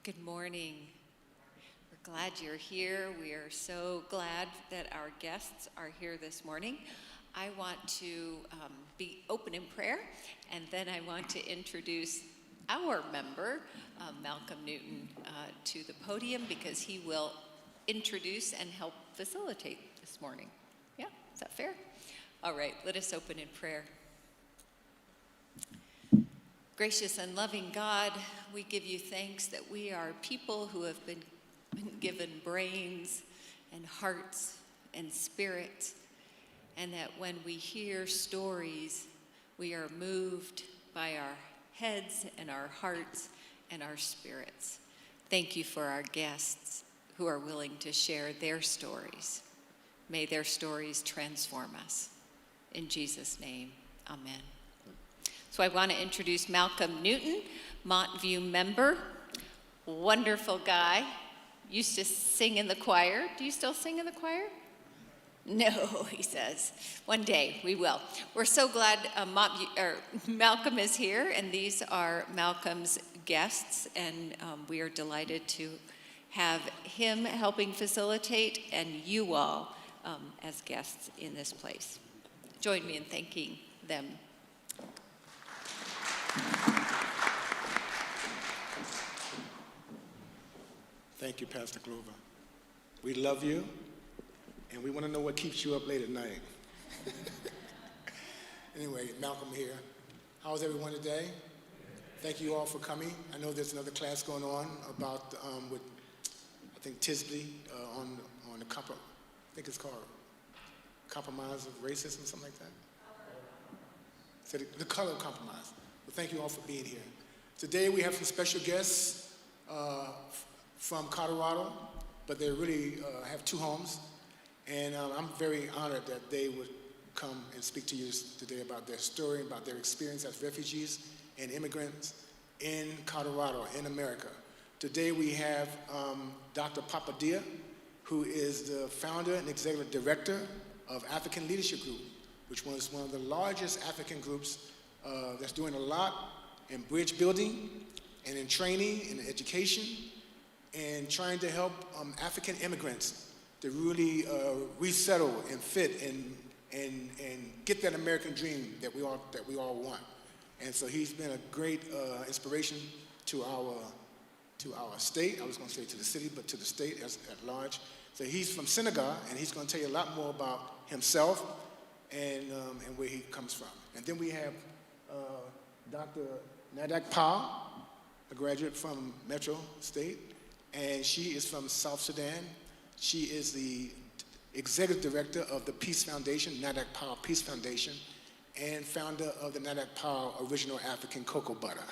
Good morning. We're glad you're here. We are so glad that our guests are here this morning. I want to be open in prayer, and then I want to introduce our member, Malcolm Newton, to the podium because he will introduce and help facilitate this morning. Yeah, is that fair? All right, let us open in prayer. Gracious and loving God, we give you thanks that we are people who have been given brains and hearts and spirits, and that when we hear stories, we are moved by our heads and our hearts and our spirits. Thank you for our guests who are willing to share their stories. May their stories transform us. In Jesus' name, amen. So I want to introduce Malcolm Newton, Montview member, wonderful guy, used to sing in the choir. Do you still sing in the choir? No, he says. One day we will. We're so glad Malcolm is here, and these are Malcolm's guests, and we are delighted to have him helping facilitate and you all as guests in this place. Join me in thanking them. Thank you, Pastor Glover. We love you, and we want to know what keeps you up late at night. Anyway, Malcolm here. How's everyone today? Thank you all for coming. I know there's another class going on about with I think Tisby on the I think it's called Compromise of Racism, something like that. So the color of compromise. Well, thank you all for being here. Today we have some special guests from Colorado, but they really have two homes. And I'm very honored that they would come and speak to you today about their story, about their experience as refugees and immigrants in Colorado, in America. Today we have Dr. Papadia, who is the founder and executive director of African Leadership Group, which was one of the largest African groups that's doing a lot in bridge building and in training and education and trying to help African immigrants to really resettle and fit and get that American dream that we all want. And so he's been a great inspiration to our state. I was going to say to the city, but to the state at large. So he's from Senegal, and he's going to tell you a lot more about himself and where he comes from. And then we have Dr. Nadak Pal, a graduate from Metro State, and she is from South Sudan. She is the executive director of the Peace Foundation, Nadak Pal Peace Foundation, and founder of the Nadak Pal Original African Cocoa Butter.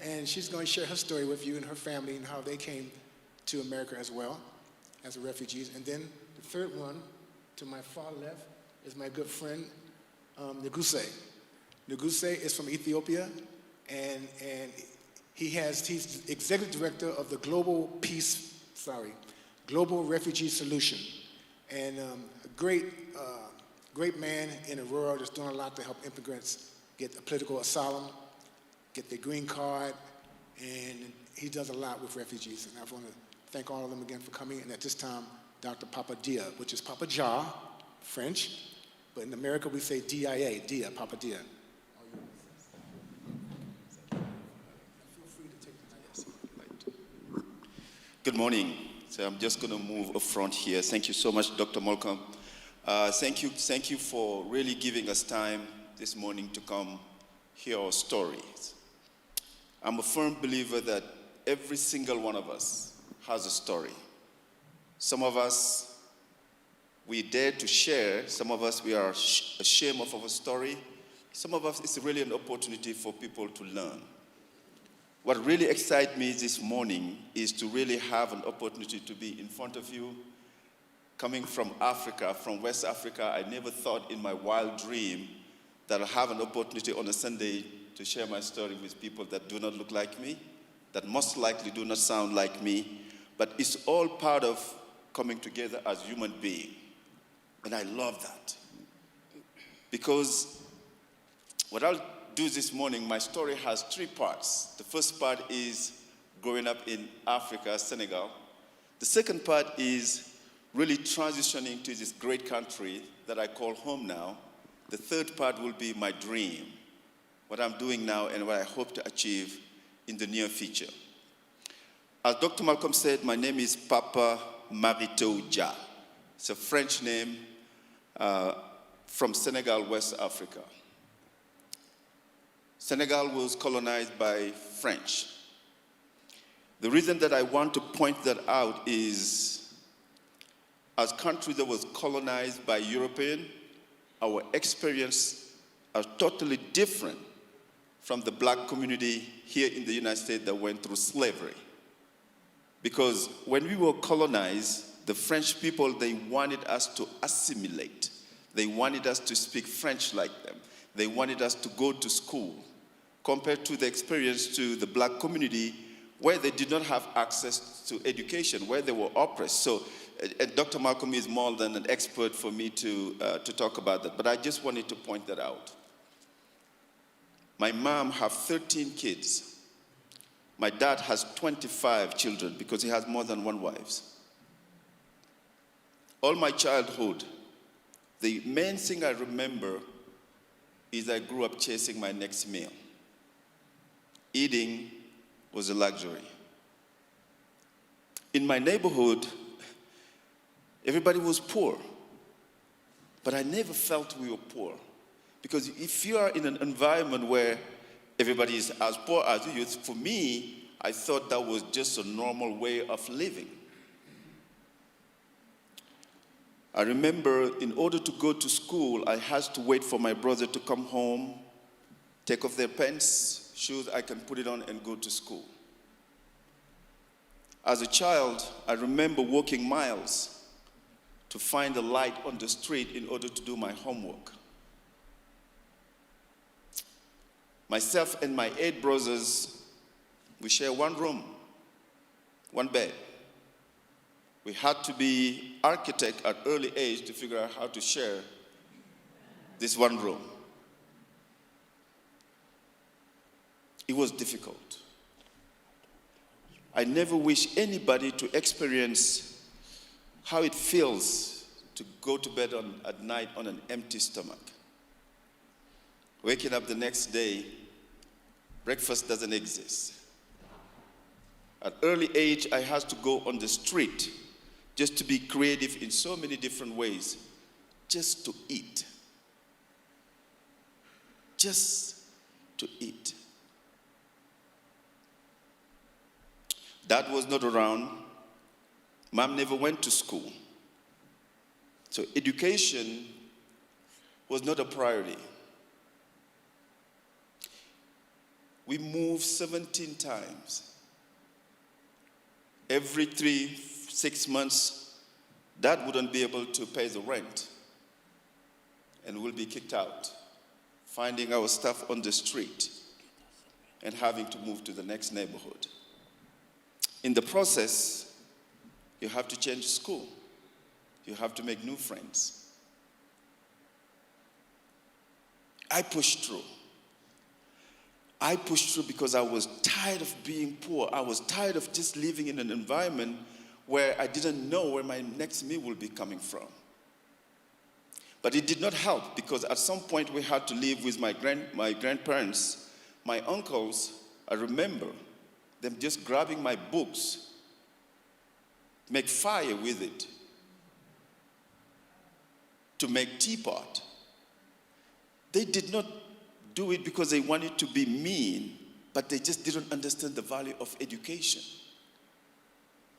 And she's going to share her story with you and her family and how they came to America as well as refugees. And then the third one, to my far left, is my good friend, Neguse. Neguse is from Ethiopia, and he's executive director of the Global Refugee Solution, and a great man in the world that's doing a lot to help immigrants get a political asylum, get their green card, and he does a lot with refugees. And I want to thank all of them again for coming. And at this time, Dr. Papadia, which is Papa Jah, French, but in America we say D-I-A, Dia, Papadia. Good morning. So I'm just going to move up front here. Thank you so much, Dr. Malcolm. Thank you for really giving us time this morning to come hear our stories. I'm a firm believer that every single one of us has a story. Some of us, we dare to share. Some of us, we are ashamed of our story. Some of us, it's really an opportunity for people to learn. What really excites me this morning is to really have an opportunity to be in front of you. Coming from Africa, from West Africa, I never thought in my wild dream that I'll have an opportunity on a Sunday to share my story with people that do not look like me, that most likely do not sound like me, but it's all part of coming together as human beings. And I love that. Because what I'll do this morning, my story has three parts. The first part is growing up in Africa, Senegal. The second part is really transitioning to this great country that I call home now. The third part will be my dream, what I'm doing now and what I hope to achieve in the near future. As Dr. Malcolm said, my name is Papa Maritou Dia. It's a French name from Senegal, West Africa. Senegal was colonized by French. The reason that I want to point that out is, as a country that was colonized by European, our experience are totally different from the black community here in the United States that went through slavery. Because when we were colonized, the French people, they wanted us to assimilate. They wanted us to speak French like them. They wanted us to go to school, compared to the experience to the black community where they did not have access to education, where they were oppressed. So Dr. Malcolm is more than an expert for me to talk about that, but I just wanted to point that out. My mom has 13 kids. My dad has 25 children because he has more than one wife. All my childhood, the main thing I remember is I grew up chasing my next meal. Eating was a luxury. In my neighborhood, everybody was poor, but I never felt we were poor. Because if you are in an environment where everybody is as poor as you, for me, I thought that was just a normal way of living. I remember in order to go to school, I had to wait for my brother to come home, take off their pants, shoes, I can put it on and go to school. As a child, I remember walking miles to find a light on the street in order to do my homework. Myself and my 8 brothers, we share one room, one bed. We had to be architects at early age to figure out how to share this one room. It was difficult. I never wish anybody to experience how it feels to go to bed at night on an empty stomach. Waking up the next day, breakfast doesn't exist. At early age, I had to go on the street just to be creative in so many different ways, just to eat. Just to eat. Dad was not around. Mom never went to school. So education was not a priority. We moved 17 times. Every 3-6 months, Dad wouldn't be able to pay the rent and we'll be kicked out, finding our stuff on the street and having to move to the next neighborhood. In the process, you have to change school. You have to make new friends. I pushed through. I pushed through because I was tired of being poor. I was tired of just living in an environment where I didn't know where my next meal would be coming from. But it did not help because at some point we had to live with my grandparents, my uncles. I remember them just grabbing my books, make fire with it, to make teapot. They did not do it because they wanted to be mean, but they just didn't understand the value of education.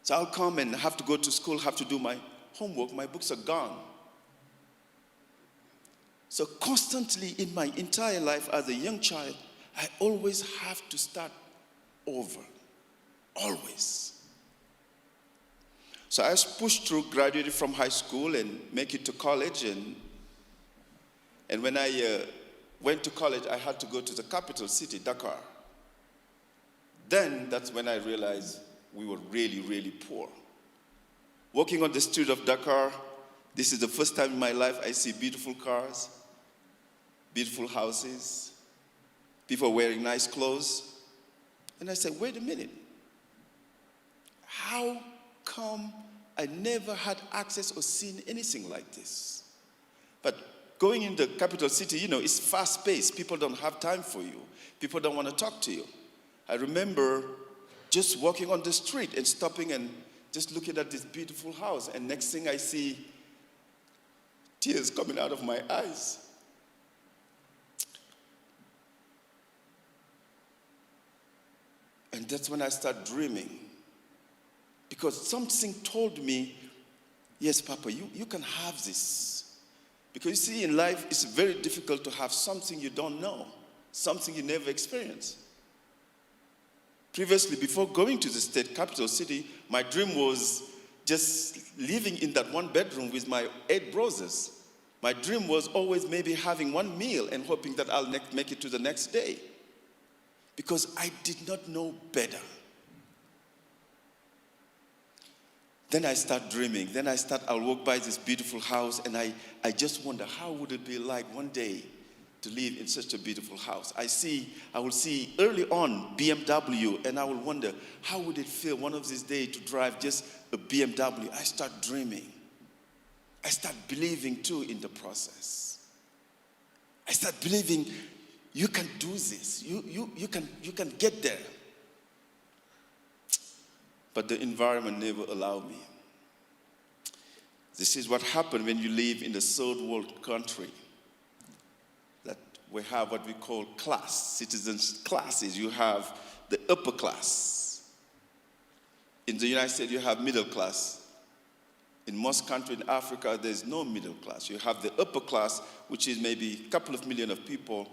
So I'll come and have to go to school, have to do my homework, my books are gone. So constantly in my entire life as a young child, I always have to start over, always. So I pushed through, graduated from high school and make it to college. And when I went to college, I had to go to the capital city, Dakar. Then that's when I realized we were really, really poor. Walking on the street of Dakar, this is the first time in my life I see beautiful cars, beautiful houses, people wearing nice clothes. And I said, wait a minute, how come I never had access or seen anything like this? But going in the capital city, it's fast-paced. People don't have time for you. People don't want to talk to you. I remember just walking on the street and stopping and just looking at this beautiful house. And next thing I see, tears coming out of my eyes. And that's when I start dreaming. Because something told me, yes, Papa, you can have this. Because you see, in life, it's very difficult to have something you don't know, something you never experienced. Previously, before going to the state capital city, my dream was just living in that one bedroom with my 8 brothers. My dream was always maybe having one meal and hoping that I'll make it to the next day. Because I did not know better. Then I start dreaming. I'll walk by this beautiful house and I just wonder, how would it be like one day to live in such a beautiful house? I will see early on BMW and I will wonder, how would it feel one of these days to drive just a BMW? I start dreaming. I start believing too in the process. I start believing you can do this. You can get there. But the environment never allowed me. This is what happened when you live in a third world country. That we have what we call citizens classes. You have the upper class. In the United States, you have middle class. In most countries in Africa, there's no middle class. You have the upper class, which is maybe a couple of million of people,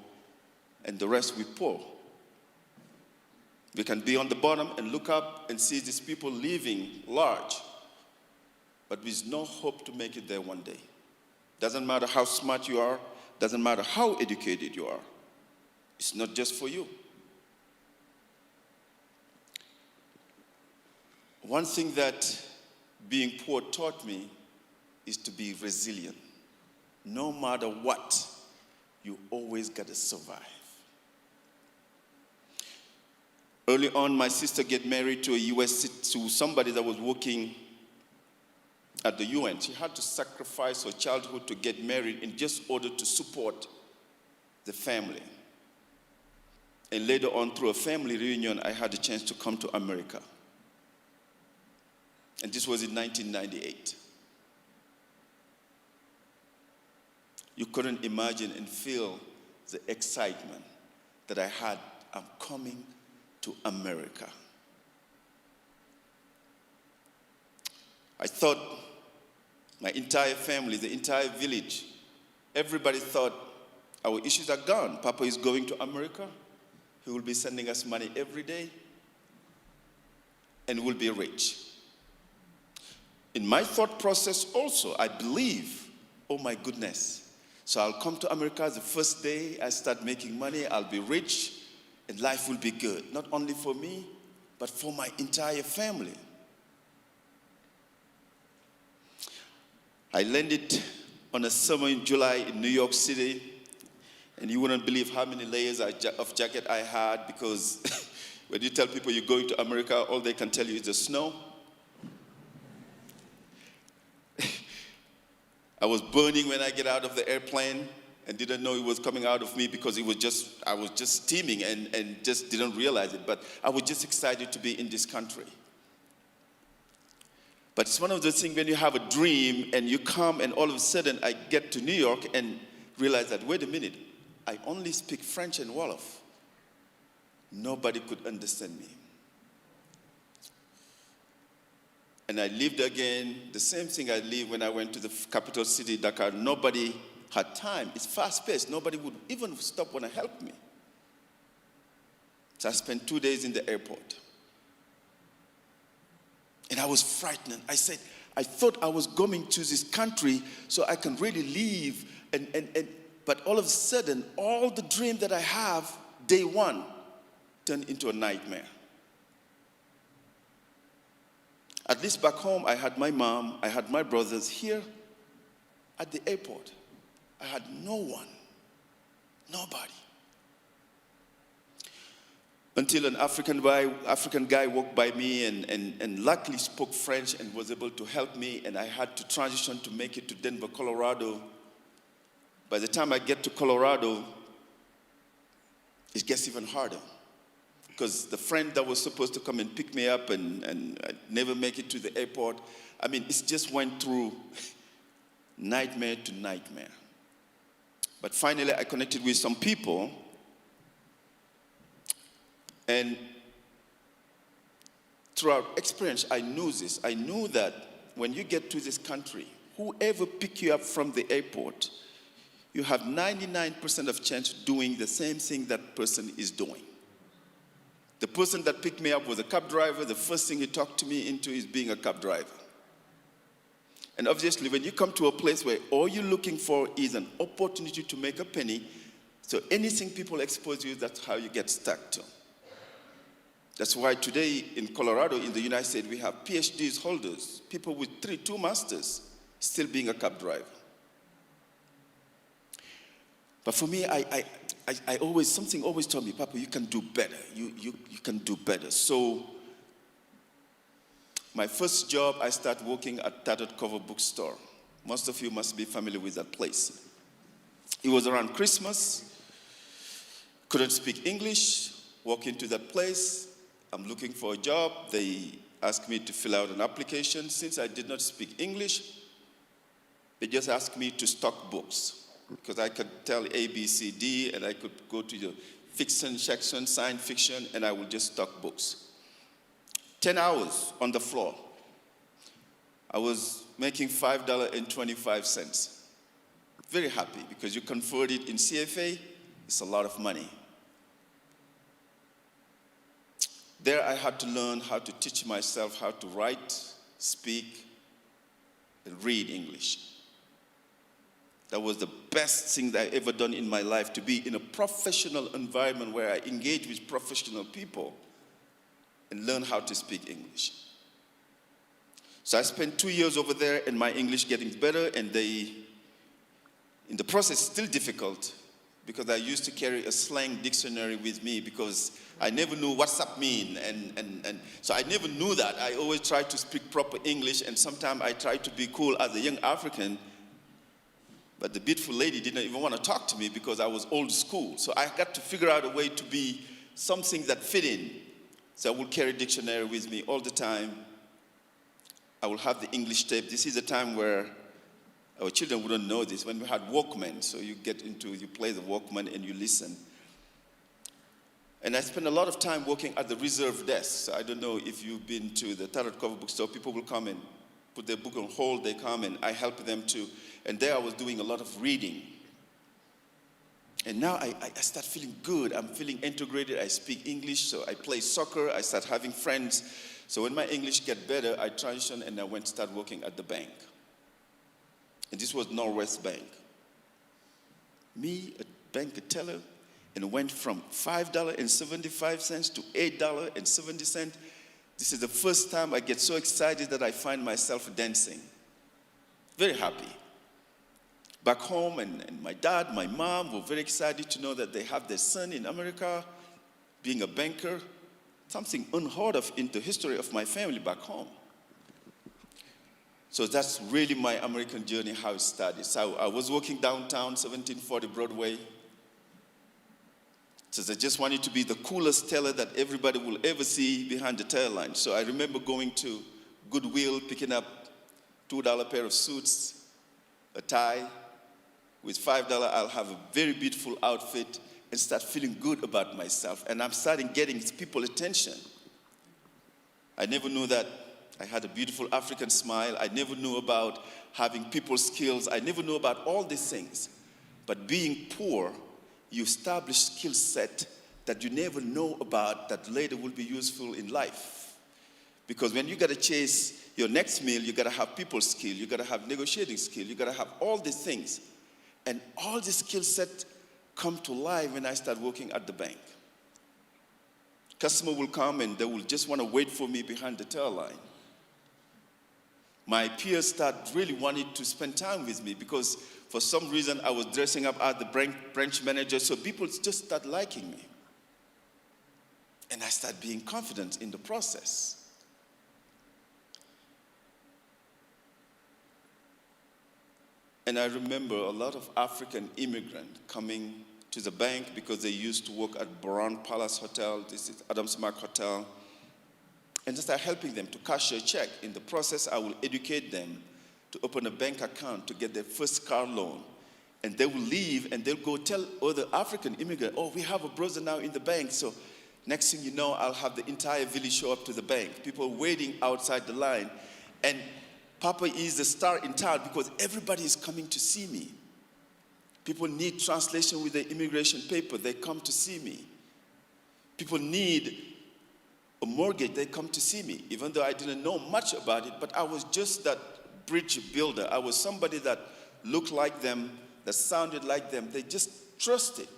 and the rest we poor. We can be on the bottom and look up and see these people living large, but with no hope to make it there one day. Doesn't matter how smart you are, doesn't matter how educated you are. It's not just for you. One thing that being poor taught me is to be resilient. No matter what, you always got to survive. Early on, my sister got married to somebody that was working at the UN. She had to sacrifice her childhood to get married in just order to support the family. And later on, through a family reunion, I had a chance to come to America. And this was in 1998. You couldn't imagine and feel the excitement that I had. I'm coming to America. I thought my entire family, the entire village, everybody thought our issues are gone. Papa is going to America. He will be sending us money every day and we'll be rich. In my thought process also, I believe, oh my goodness. So I'll come to America the first day I start making money, I'll be rich, and life will be good. Not only for me, but for my entire family. I landed on a summer in July in New York City, and you wouldn't believe how many layers of jacket I had, because when you tell people you're going to America, all they can tell you is the snow. I was burning when I get out of the airplane and didn't know it was coming out of me because I was just steaming and just didn't realize it. But I was just excited to be in this country. But it's one of those things when you have a dream and you come and all of a sudden I get to New York and realize that, wait a minute, I only speak French and Wolof. Nobody could understand me. And I lived again, the same thing I lived when I went to the capital city, Dakar. Nobody had time. It's fast-paced. Nobody would even stop when I helped me. So I spent 2 days in the airport. And I was frightened. I said, I thought I was going to this country so I can really live. But all of a sudden, all the dream that I have, day one, turned into a nightmare. At least back home, I had my mom, I had my brothers. Here at the airport, I had no one, nobody. until an African guy walked by me and luckily spoke French and was able to help me, and I had to transition to make it to Denver, Colorado. By the time I get to Colorado, it gets even harder, because the friend that was supposed to come and pick me up and I never make it to the airport, I mean, it just went through nightmare to nightmare. But finally, I connected with some people, and throughout experience, I knew this. I knew that when you get to this country, whoever pick you up from the airport, you have 99% of chance doing the same thing that person is doing. The person that picked me up was a cab driver. The first thing he talked to me into is being a cab driver. And obviously, when you come to a place where all you're looking for is an opportunity to make a penny, so anything people expose you, that's how you get stuck to. That's why today in Colorado, in the United States, we have PhD holders, people with two masters, still being a cab driver. But for me, I always, something always told me, Papa, you can do better. You can do better. So my first job, I started working at Tattered Cover Bookstore. Most of you must be familiar with that place. It was around Christmas. Couldn't speak English. Walk into that place. I'm looking for a job. They asked me to fill out an application. Since I did not speak English, they just asked me to stock books, because I could tell A, B, C, D, and I could go to the fiction section, science fiction, and I would just stock books. 10 hours on the floor. I was making $5.25. Very happy, because you convert it in CFA, it's a lot of money. There I had to learn how to teach myself how to write, speak, and read English. That was the best thing that I ever done in my life, to be in a professional environment where I engage with professional people and learn how to speak English. So I spent 2 years over there, and my English getting better, and in the process, still difficult, because I used to carry a slang dictionary with me, because I never knew what's up mean, and so I never knew that. I always tried to speak proper English, and sometimes I tried to be cool as a young African, but the beautiful lady didn't even want to talk to me because I was old school. So I got to figure out a way to be something that fit in. So I would carry a dictionary with me all the time. I will have the English tape. This is a time where our children wouldn't know this, when we had Walkman. So you play the Walkman and you listen. And I spent a lot of time working at the reserve desk. So I don't know if you've been to the Tattered Cover Bookstore. People will come and put their book on hold. They come and I help them too. And there I was doing a lot of reading. And now I start feeling good. I'm feeling integrated. I speak English, so I play soccer. I start having friends. So when my English get better, I transitioned and I went to start working at the bank. And this was Northwest Bank. Me, a bank teller, and went from $5.75 to $8.70. This is the first time I get so excited that I find myself dancing. Very happy. Back home, and my dad, my mom were very excited to know that they have their son in America, being a banker, something unheard of in the history of my family back home. So that's really my American journey, how it started. So I was working downtown, 1740 Broadway. So I just wanted to be the coolest teller that everybody will ever see behind the teller line. So I remember going to Goodwill, picking up $2 pair of suits, a tie. With $5, I'll have a very beautiful outfit and start feeling good about myself. And I'm starting getting people's attention. I never knew that I had a beautiful African smile. I never knew about having people skills. I never knew about all these things. But being poor, you establish skill set that you never know about that later will be useful in life. Because when you got to chase your next meal, you got to have people skill. You got to have negotiating skill. You got to have all these things. And all the skill set come to life when I start working at the bank. Customer will come and they will just want to wait for me behind the teller line. My peers start really wanting to spend time with me because for some reason I was dressing up as the branch manager, so people just start liking me. And I started being confident in the process. And I remember a lot of African immigrants coming to the bank because they used to work at Brown Palace Hotel, this is Adams Mark Hotel, and just start helping them to cash a check. In the process, I will educate them to open a bank account to get their first car loan. And they will leave and they'll go tell other African immigrants, oh, we have a brother now in the bank. So next thing you know, I'll have the entire village show up to the bank. People waiting outside the line. And Papa is the star in town because everybody is coming to see me. People need translation with their immigration paper. They come to see me. People need a mortgage. They come to see me. Even though I didn't know much about it, but I was just that bridge builder. I was somebody that looked like them, that sounded like them. They just trusted.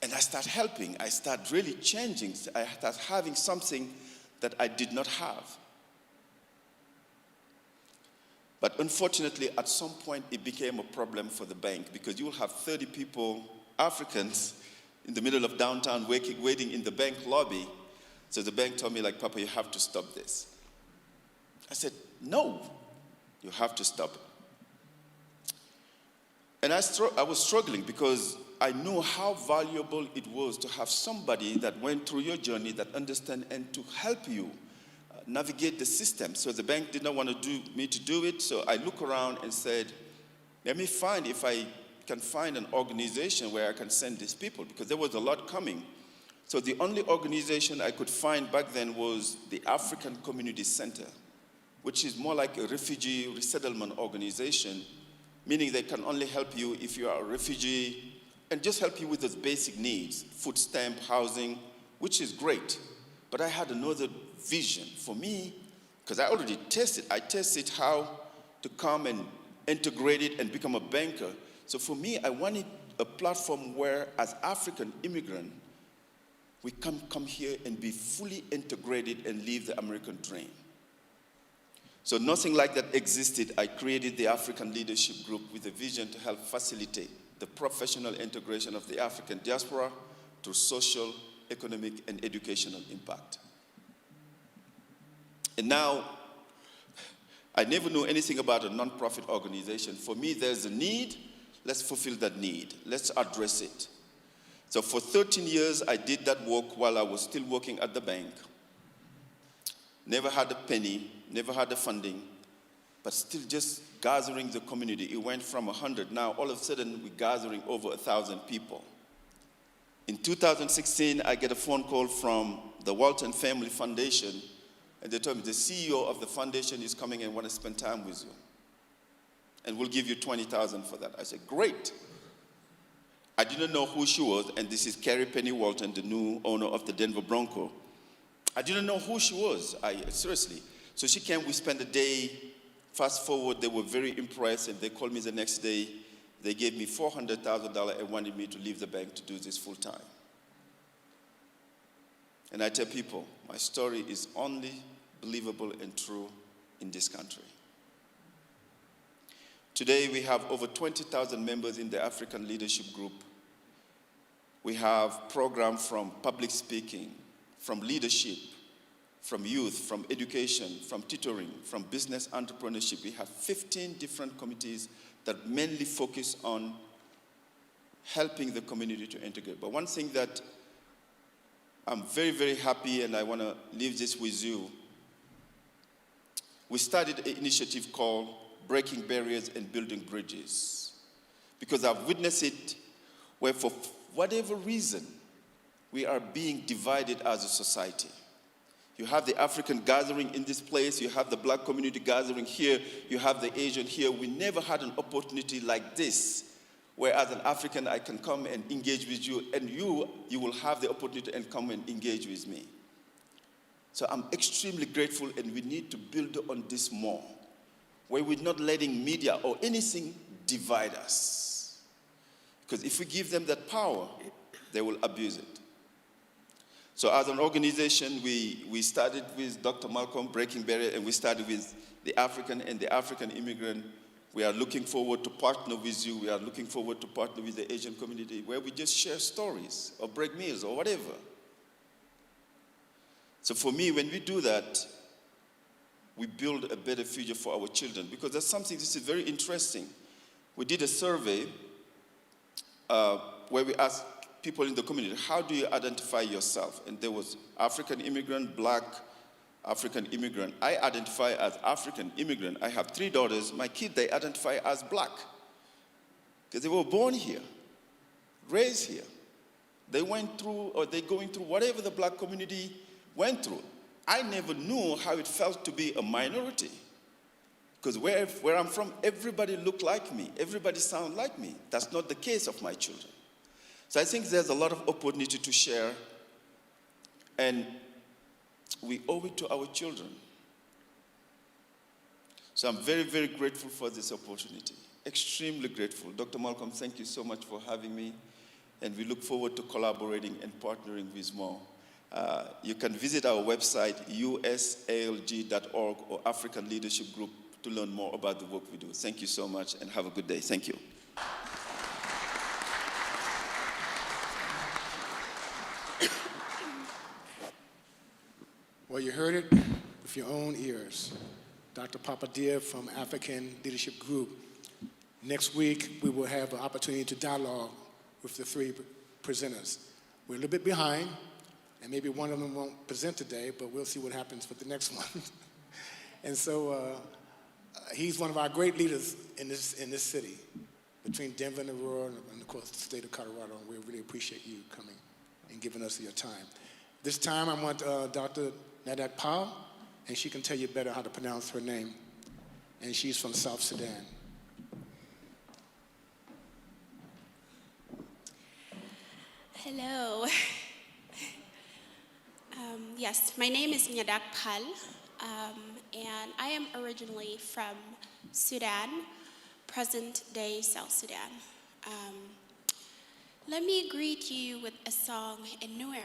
And I started helping. I started really changing. I started having something that I did not have. But unfortunately, at some point, it became a problem for the bank because you will have 30 people, Africans, in the middle of downtown waiting in the bank lobby. So the bank told me, like, Papa, you have to stop this. I said, no, you have to stop it. And I was struggling because I knew how valuable it was to have somebody that went through your journey, that understands, and to help you navigate the system. So the bank did not want me to do it, so I looked around and said, let me find if I can find an organization where I can send these people, because there was a lot coming. So the only organization I could find back then was the African Community Center, which is more like a refugee resettlement organization, meaning they can only help you if you are a refugee and just help you with those basic needs, food stamp, housing, which is great. But I had another vision for me, because I already tested. I tested how to come and integrate it and become a banker. So for me, I wanted a platform where, as African immigrant, we can come here and be fully integrated and live the American dream. So nothing like that existed. I created the African Leadership Group with a vision to help facilitate the professional integration of the African diaspora through social, economic, and educational impact. And now, I never knew anything about a nonprofit organization. For me, there's a need. Let's fulfill that need. Let's address it. So for 13 years, I did that work while I was still working at the bank. Never had a penny, never had the funding, but still just gathering the community. It went from 100. Now, all of a sudden, we're gathering over 1,000 people. In 2016, I get a phone call from the Walton Family Foundation, and they told me the CEO of the foundation is coming and want to spend time with you. And we'll give you $20,000 for that. I said, great. I didn't know who she was, and this is Carrie Penny Walton, the new owner of the Denver Bronco. I didn't know who she was, seriously. So she came, we spent the day. Fast forward, they were very impressed, and they called me the next day. They gave me $400,000 and wanted me to leave the bank to do this full time. And I tell people, my story is only believable and true in this country. Today, we have over 20,000 members in the African Leadership Group. We have programs from public speaking, from leadership, from youth, from education, from tutoring, from business entrepreneurship. We have 15 different committees that mainly focus on helping the community to integrate. But one thing that I'm very, very happy, and I want to leave this with you, we started an initiative called Breaking Barriers and Building Bridges, because I've witnessed it where for whatever reason, we are being divided as a society. You have the African gathering in this place, you have the black community gathering here, you have the Asian here. We never had an opportunity like this, where as an African I can come and engage with you, and you will have the opportunity and come and engage with me. So I'm extremely grateful, and we need to build on this more, where we're not letting media or anything divide us. Because if we give them that power, they will abuse it. So as an organization, we started with Dr. Malcolm, Breaking Barrier, and we started with the African and the African immigrant We are looking forward to partner with you. We are looking forward to partner with the Asian community where we just share stories or break meals or whatever. So for me, when we do that, we build a better future for our children, because that's something, this is very interesting. We did a survey where we asked people in the community, how do you identify yourself? And there was African immigrant, Black African immigrant. I identify as African immigrant. I have 3 daughters. My kids, they identify as Black because they were born here, raised here. They went through, or they're going through whatever the Black community went through. I never knew how it felt to be a minority, because where I'm from, everybody looked like me. Everybody sounded like me. That's not the case of my children. So I think there's a lot of opportunity to share, and we owe it to our children. So I'm very, very grateful for this opportunity. Extremely grateful. Dr. Malcolm, thank you so much for having me, and we look forward to collaborating and partnering with more. You can visit our website, usalg.org or African Leadership Group, to learn more about the work we do. Thank you so much, and have a good day. Thank you. Well, you heard it with your own ears. Dr. Papadia from African Leadership Group. Next week, we will have an opportunity to dialogue with the 3 presenters. We're a little bit behind, and maybe one of them won't present today, but we'll see what happens with the next one. And so he's one of our great leaders in this city, between Denver and Aurora, and of course the state of Colorado. And we really appreciate you coming and giving us your time. This time I want Dr. Nadak Pal, and she can tell you better how to pronounce her name. And she's from South Sudan. Hello. Yes, my name is Nadak Pal, and I am originally from Sudan, present-day South Sudan. Let me greet you with a song in Nuer.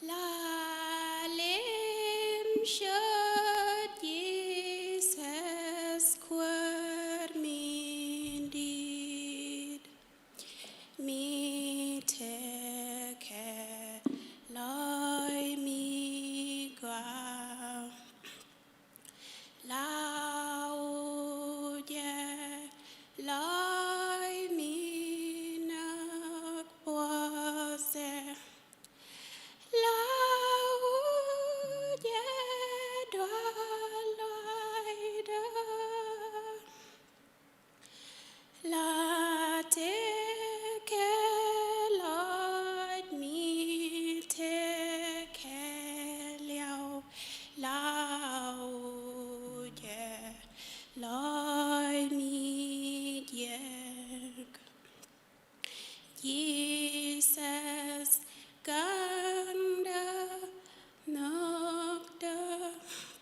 Lalem shot Jesus quad mindid mi teke loy mi gua lao je loy mi nak boase La te ke Lord mi te ke liao lao ye Lord mi yeg Jesus ganda nokta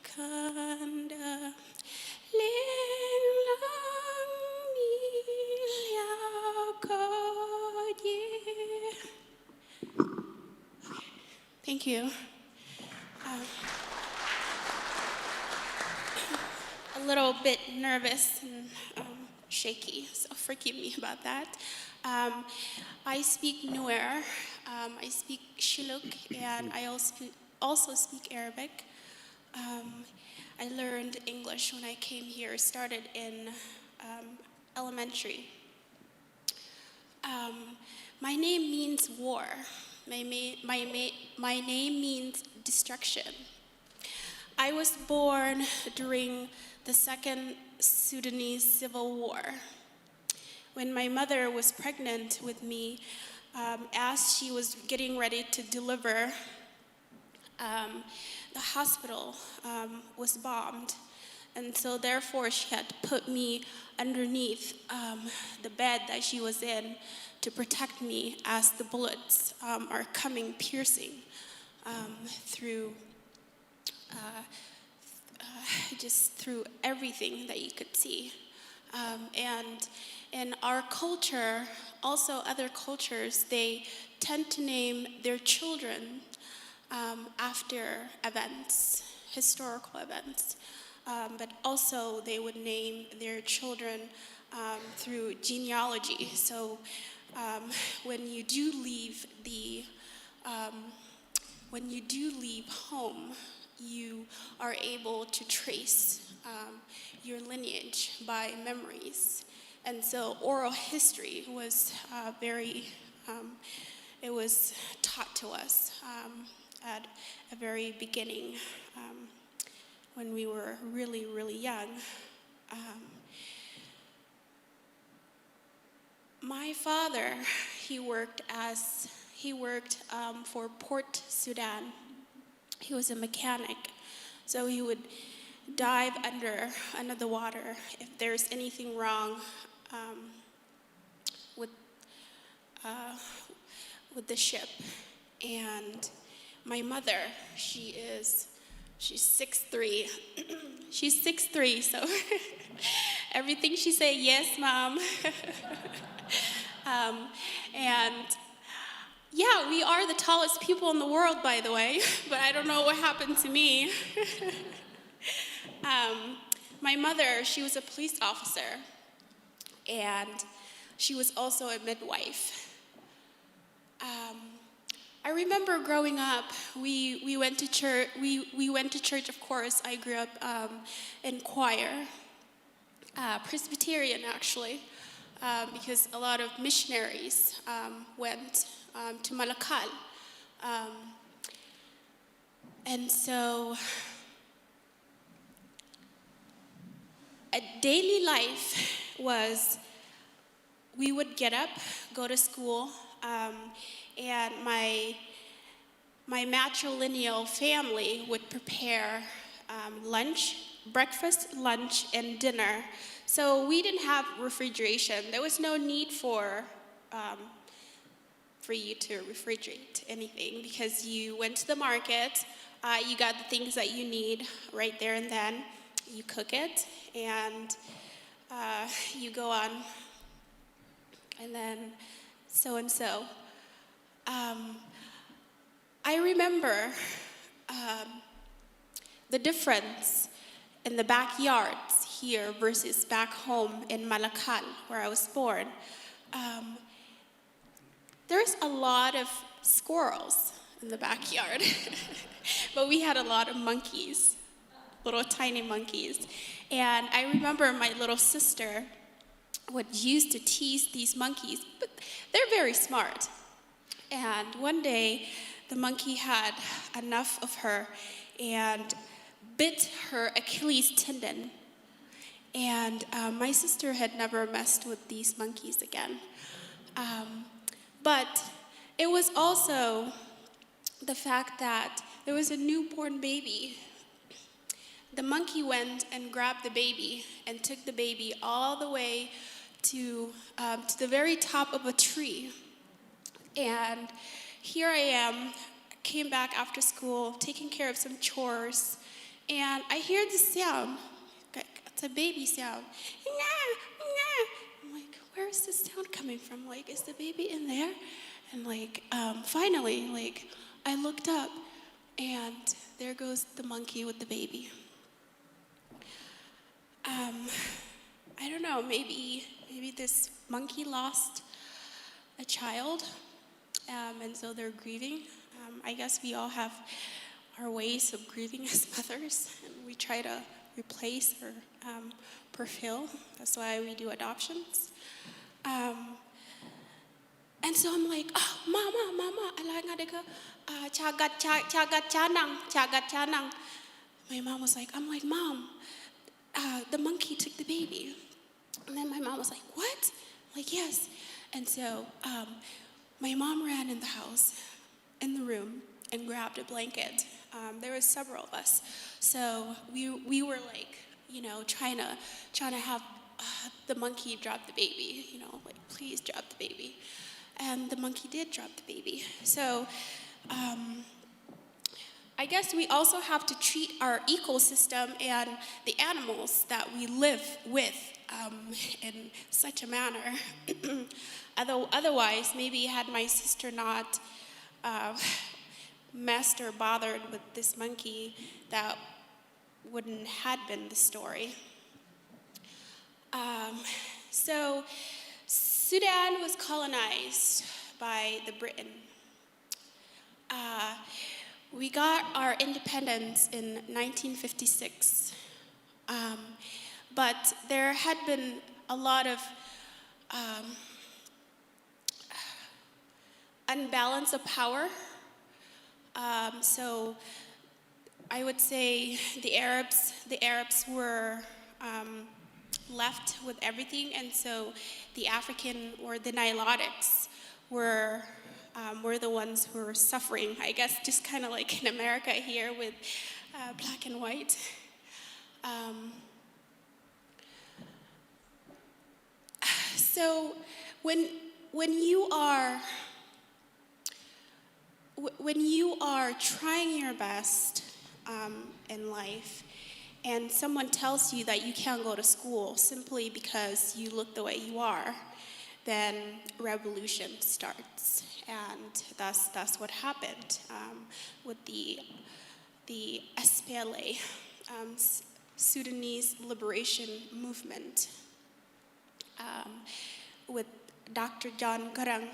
kanda ling lang mi liao ko ye. Thank you. A little bit nervous and shaky, so forgive me about that. I speak Nuer, I speak Shilluk, and I also speak Arabic. I learned English when I came here, started in elementary. My name means war. My name means destruction. I was born during the Second Sudanese Civil War. When my mother was pregnant with me, as she was getting ready to deliver, the hospital was bombed. And so therefore she had to put me underneath the bed that she was in to protect me as the bullets are coming piercing through just through everything that you could see. And in our culture, also other cultures, they tend to name their children after events, historical events. But also they would name their children through genealogy. So when you do leave home, you are able to trace your lineage by memories. And so oral history was it was taught to us at a very beginning when we were really, really young. My father, he worked for Port Sudan. He was a mechanic, so he would dive under the water if there's anything wrong with the ship. And my mother, she's 6'3". She's 6'3", so everything she say, yes, mom. And yeah, we are the tallest people in the world, by the way, but I don't know what happened to me. My mother, she was a police officer, and she was also a midwife. I remember growing up, we went to church. We went to church, of course. I grew up in choir, Presbyterian actually, because a lot of missionaries went to Malakal, and so a daily life was we would get up, go to school. And my matrilineal family would prepare breakfast, lunch, and dinner. So we didn't have refrigeration. There was no need for you to refrigerate anything because you went to the market, you got the things that you need right there and then, you cook it, and you go on, and then so and so. I remember the difference in the backyards here versus back home in Malakal, where I was born. There's a lot of squirrels in the backyard, but we had a lot of monkeys, little tiny monkeys. And I remember my little sister would use to tease these monkeys, but they're very smart. And one day, the monkey had enough of her and bit her Achilles tendon. And my sister had never messed with these monkeys again. But it was also the fact that there was a newborn baby. The monkey went and grabbed the baby and took the baby all the way to the very top of a tree. And here I am, came back after school, taking care of some chores, and I hear this sound. It's a baby sound. I'm like, where is this sound coming from? Like, is the baby in there? And finally, I looked up, and there goes the monkey with the baby. I don't know, maybe this monkey lost a child. And so they're grieving. I guess we all have our ways of grieving as mothers, and we try to replace or fulfill. That's why we do adoptions. And so I'm like, oh, mama, chagat chanang. My mom was like, I'm like, Mom, the monkey took the baby. And then my mom was like, what? I'm like, yes. And so my mom ran in the house, in the room, and grabbed a blanket. There were several of us. So we were trying to have the monkey drop the baby, please drop the baby. And the monkey did drop the baby. So I guess we also have to treat our ecosystem and the animals that we live with in such a manner. Otherwise, maybe had my sister not messed or bothered with this monkey, that wouldn't had been the story. So Sudan was colonized by the Britain. We got our independence in 1956, but there had been a lot of unbalance of power. So I would say the Arabs were left with everything, and so the African or the Nilotics were the ones who were suffering, I guess, just kind of like in America here with black and white. So when you are trying your best in life, and someone tells you that you can't go to school simply because you look the way you are, then revolution starts. And that's what happened with the SPLA, Sudanese Liberation Movement, with Dr. John Garang,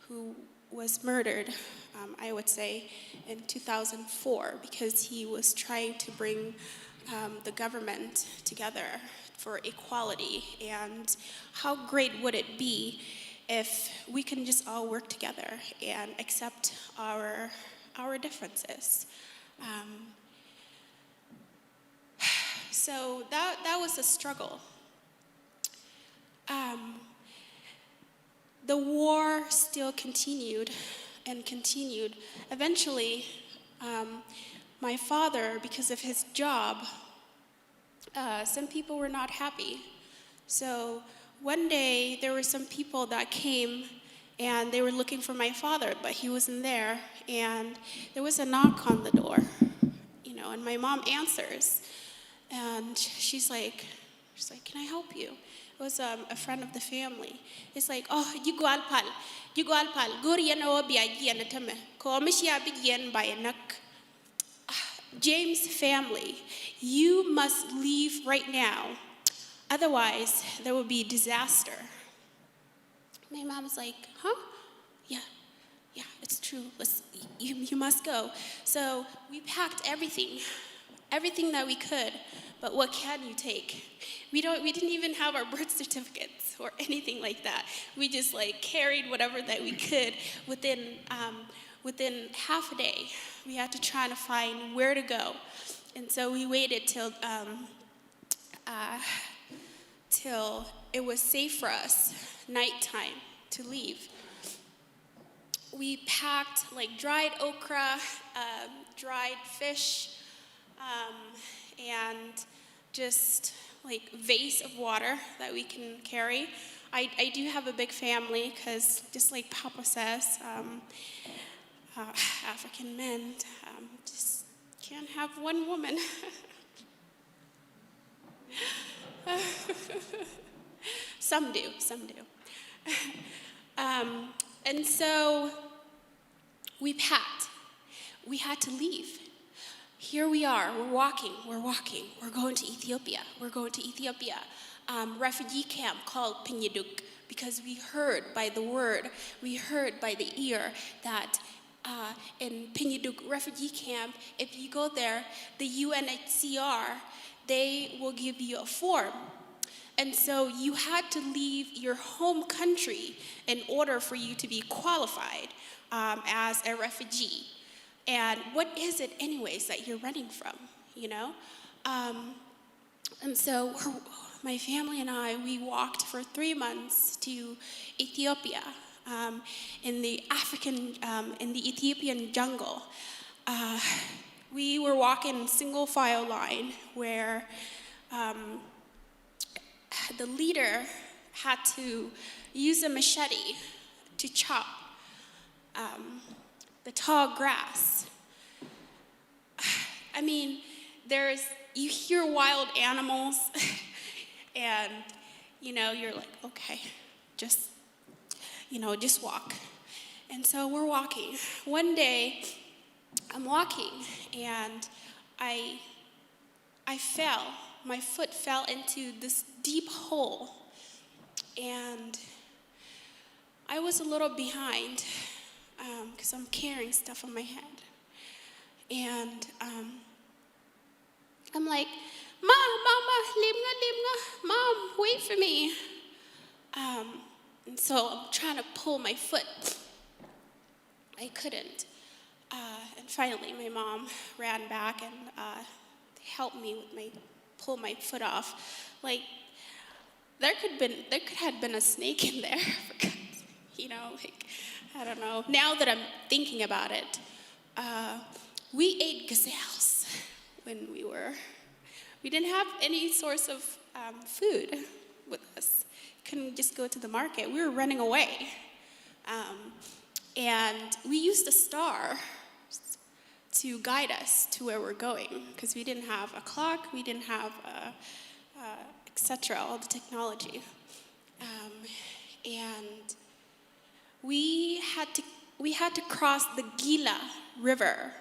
who was murdered, I would say, in 2004 because he was trying to bring the government together for equality. And how great would it be if we can just all work together and accept our differences? So that was a struggle. The war still continued and continued. Eventually, my father, because of his job, some people were not happy. So one day, there were some people that came and they were looking for my father, but he wasn't there. And there was a knock on the door, and my mom answers. And she's like, can I help you? It was a friend of the family. It's like, oh, you go alpal, Goriano biagianatame, Komishia begin by a knock. James family, you must leave right now. Otherwise, there will be disaster. My mom's like, huh? Yeah, it's true. You must go. So we packed everything that we could. But what can you take? We didn't even have our birth certificates or anything like that. We just carried whatever that we could. Within half a day, we had to try to find where to go. And so we waited till it was safe for us, nighttime, to leave. We packed dried okra, dried fish, and just vase of water that we can carry. I do have a big family because just like Papa says, African men just can't have one woman. Some do. And so we packed. We had to leave. Here we are, we're walking, we're going to Ethiopia. Refugee camp called Pinyiduk, because we heard by the word, we heard by the ear that in Pinyiduk refugee camp, if you go there, the UNHCR, they will give you a form. And so you had to leave your home country in order for you to be qualified as a refugee. And what is it anyways that you're running from, And so my family and I, we walked for 3 months to Ethiopia, in the Ethiopian jungle. We were walking in single file line where the leader had to use a machete to chop the tall grass. I mean, you hear wild animals and, you're like, okay, just walk. And so we're walking. One day, I'm walking, and I fell. My foot fell into this deep hole, and I was a little behind because I'm carrying stuff on my head. And I'm like, Mama, limga, Mom, wait for me. And so I'm trying to pull my foot. I couldn't. And finally, my mom ran back and helped me with pull my foot off. Like, there could have been a snake in there. I don't know. Now that I'm thinking about it, we ate gazelles when we didn't have any source of food with us. Couldn't just go to the market. We were running away. And we used a star to guide us to where we're going, because we didn't have a clock, we didn't have etc., all the technology. And we had to cross the Gila River.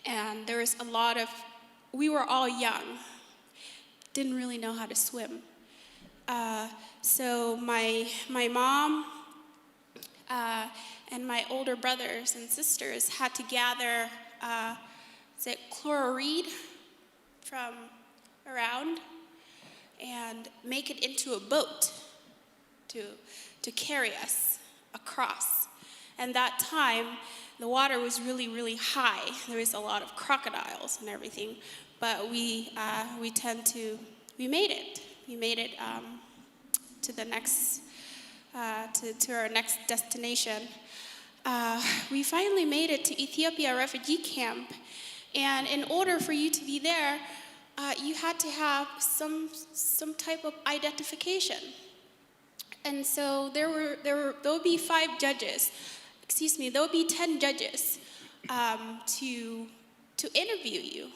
And there was we were all young, didn't really know how to swim. So my mom and my older brothers and sisters had to gather, chlorid from around and make it into a boat to carry us across. And that time, the water was really, really high. There was a lot of crocodiles and everything, but we made it. We made it to the next, to our next destination. We finally made it to Ethiopia refugee camp, and in order for you to be there, you had to have some type of identification. And so there would be 5 judges. There would be 10 judges to interview you.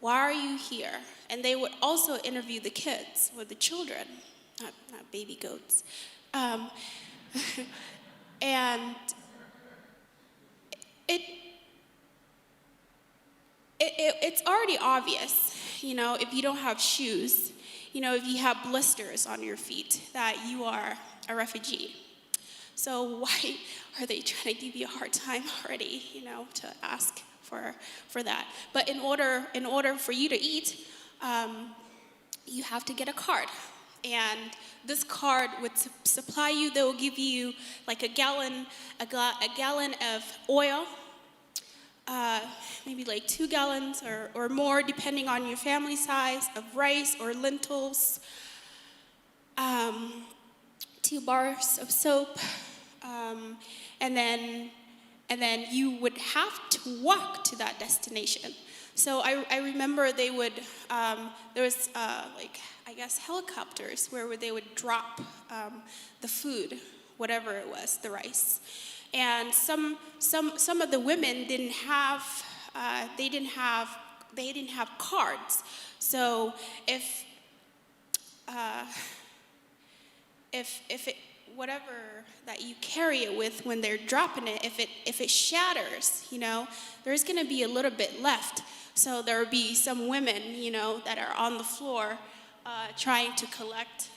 Why are you here? And they would also interview the kids or the children, not baby goats. And it's already obvious, if you don't have shoes, if you have blisters on your feet, that you are a refugee. So why are they trying to give you a hard time already, to ask for that? But in order for you to eat, you have to get a card. And this card would supply you. They will give you like a gallon of oil, maybe like 2 gallons or more, depending on your family size, of rice or lentils, 2 bars of soap, and then you would have to walk to that destination. So I remember they would, there was helicopters where they would drop the food, whatever it was, the rice. And some of the women didn't have cards. So if it, whatever that you carry it with when they're dropping it, if it shatters, there's going to be a little bit left. So there will be some women, that are on the floor trying to collect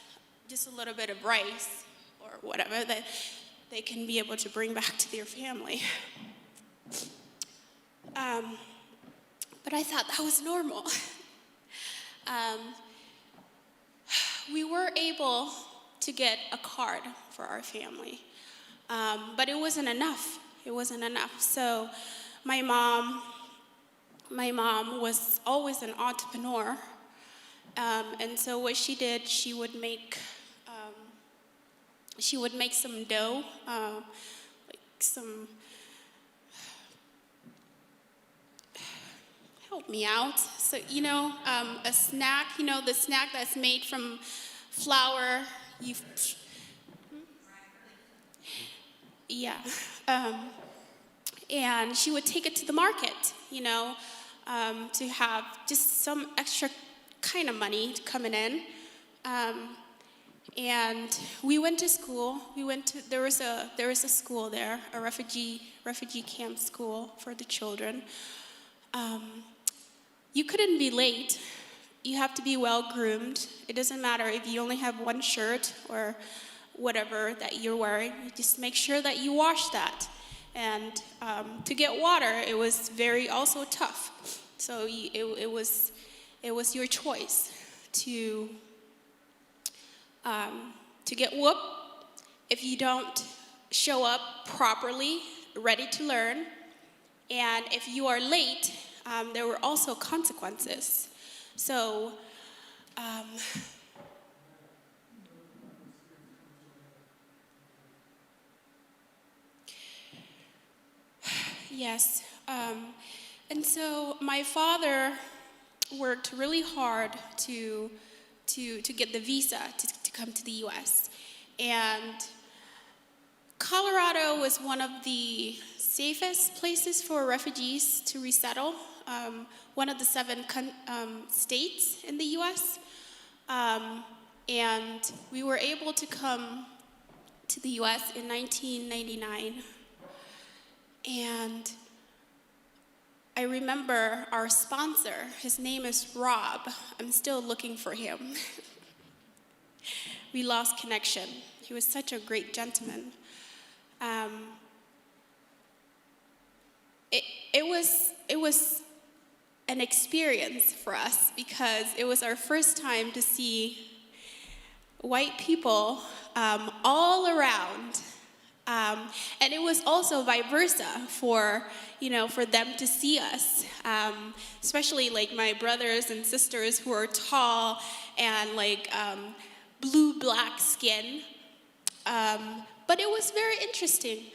just a little bit of rice or whatever that they can be able to bring back to their family. But I thought that was normal. We were able to get a card for our family, but it wasn't enough. It wasn't enough. So my mom was always an entrepreneur, and so what she did, she would make some dough, help me out. So a snack, the snack that's made from flour. And she would take it to the market, to have just some extra kind of money coming in. And we went to school. There was a school there, a refugee camp school for the children. You couldn't be late. You have to be well groomed. It doesn't matter if you only have one shirt or whatever that you're wearing. Just make sure that you wash that. And to get water, it was very also tough. So it was your choice to get whooped if you don't show up properly, ready to learn. And if you are late, there were also consequences. So, yes. And so my father worked really hard to get the visa to come to the U.S. And Colorado was one of the safest places for refugees to resettle, one of the 7 states in the U.S. And we were able to come to the U.S. in 1999. And I remember our sponsor, his name is Rob. I'm still looking for him. We lost connection. He was such a great gentleman. It was an experience for us because it was our first time to see white people all around. And it was also vice versa for them to see us, especially like my brothers and sisters who are tall and like blue-black skin. But it was very interesting.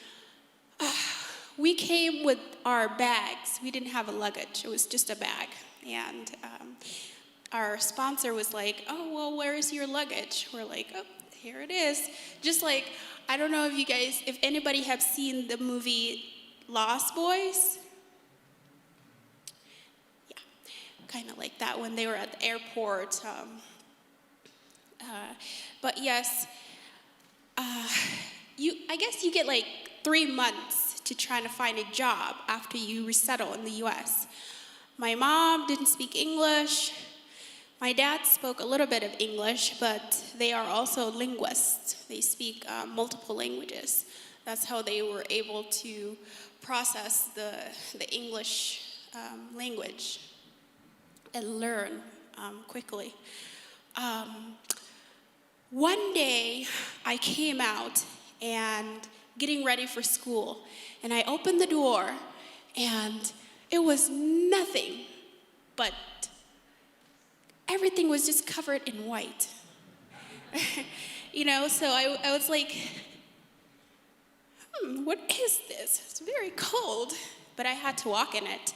We came with our bags. We didn't have a luggage. It was just a bag. And our sponsor was like, oh, well, where is your luggage? We're like, oh, here it is. Just like, I don't know if anybody have seen the movie Lost Boys. Yeah, kind of like that when they were at the airport. But yes, I guess you get like 3 months to try to find a job after you resettle in the U.S. My mom didn't speak English. My dad spoke a little bit of English, but they are also linguists. They speak multiple languages. That's how they were able to process the English language and learn quickly. One day, I came out and getting ready for school, and I opened the door, and it was nothing but everything was just covered in white. So I was like, what is this? It's very cold, but I had to walk in it.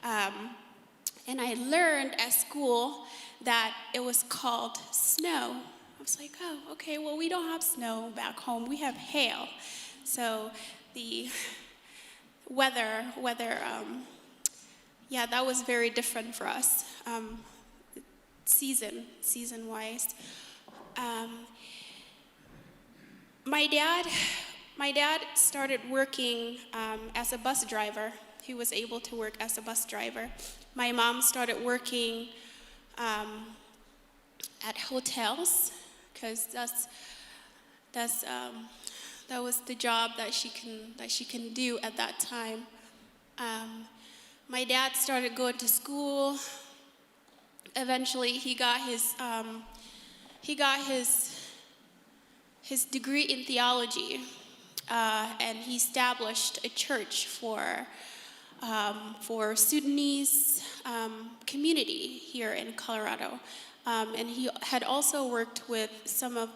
And I learned at school that it was called snow. I was like, oh, okay, well, we don't have snow back home. We have hail. So the weather, that was very different for us. Season-wise. My dad started working as a bus driver. He was able to work as a bus driver. My mom started working at hotels because that was the job that she can do at that time. My dad started going to school. Eventually, he got his degree in theology, and he established a church for Sudanese community here in Colorado, and he had also worked with some of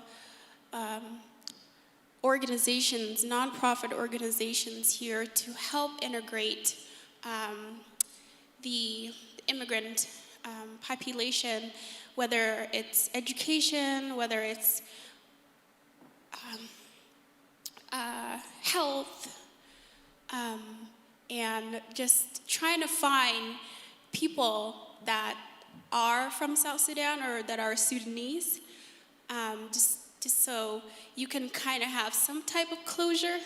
organizations, nonprofit organizations here to help integrate the immigrant population, whether it's education, whether it's health, and just trying to find people that are from South Sudan or that are Sudanese, just so you can kind of have some type of closure.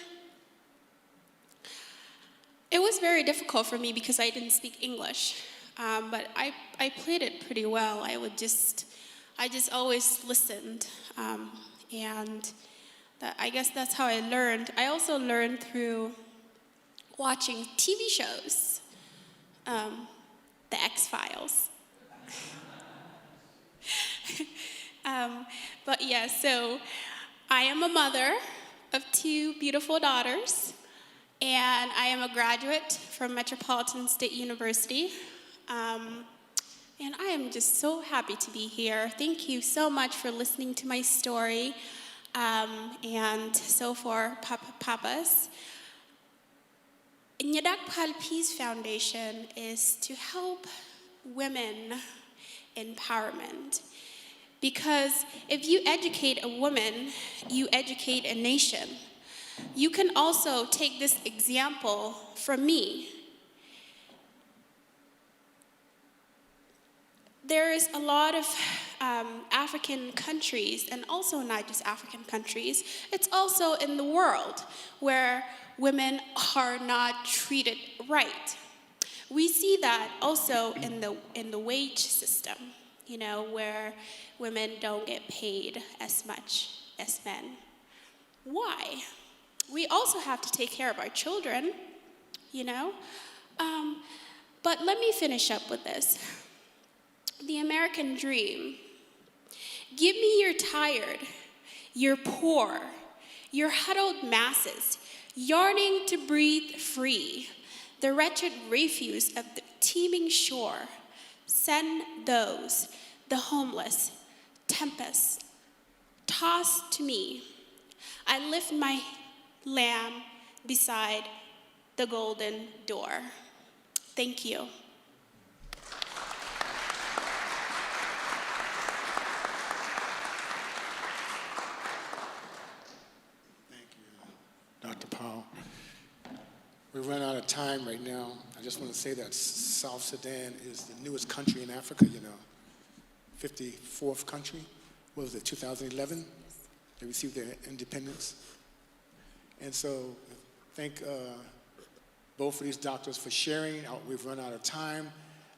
It was very difficult for me because I didn't speak English, but I played it pretty well. I just always listened, and I guess that's how I learned. I also learned through watching TV shows, The X-Files. But yeah, so I am a mother of 2 beautiful daughters, and I am a graduate from Metropolitan State University. And I am just so happy to be here. Thank you so much for listening to my story. And so for Papas. Nyadakpal Peace Foundation is to help women empowerment. Because if you educate a woman, you educate a nation. You can also take this example from me. There is a lot of African countries, and also not just African countries, it's also in the world where women are not treated right. We see that also in the wage system, you know, where women don't get paid as much as men. Why? We also have to take care of our children, you know? But let me finish up with this. The American dream. Give me your tired, your poor, your huddled masses, yearning to breathe free, the wretched refuse of the teeming shore. Send those, the homeless, tempest, tossed to me. I lift my lamb beside the golden door. Thank you. Dr. Powell. We run out of time right now. I just want to say that South Sudan is the newest country in Africa, you know. 54th country. What was it, 2011? They received their independence. And so thank both of these doctors for sharing. We've run out of time.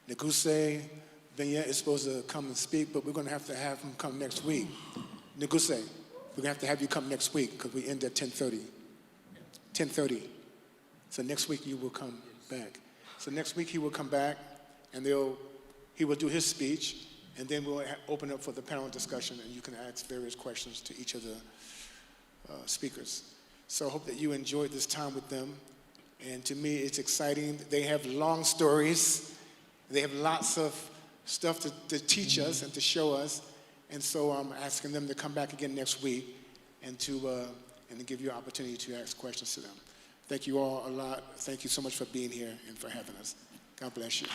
Neguse Vignette is supposed to come and speak, but we're going to have him come next week. Neguse, we're going to have to have you come next week because we end at 10:30. 10:30. So next week you will come back. So next week he will come back and he will do his speech, and then we'll open up for the panel discussion, and you can ask various questions to each of the speakers. So I hope that you enjoyed this time with them. And to me, it's exciting. They have long stories. They have lots of stuff to teach us and to show us. And so I'm asking them to come back again next week and to give you an opportunity to ask questions to them. Thank you all a lot. Thank you so much for being here and for having us. God bless you.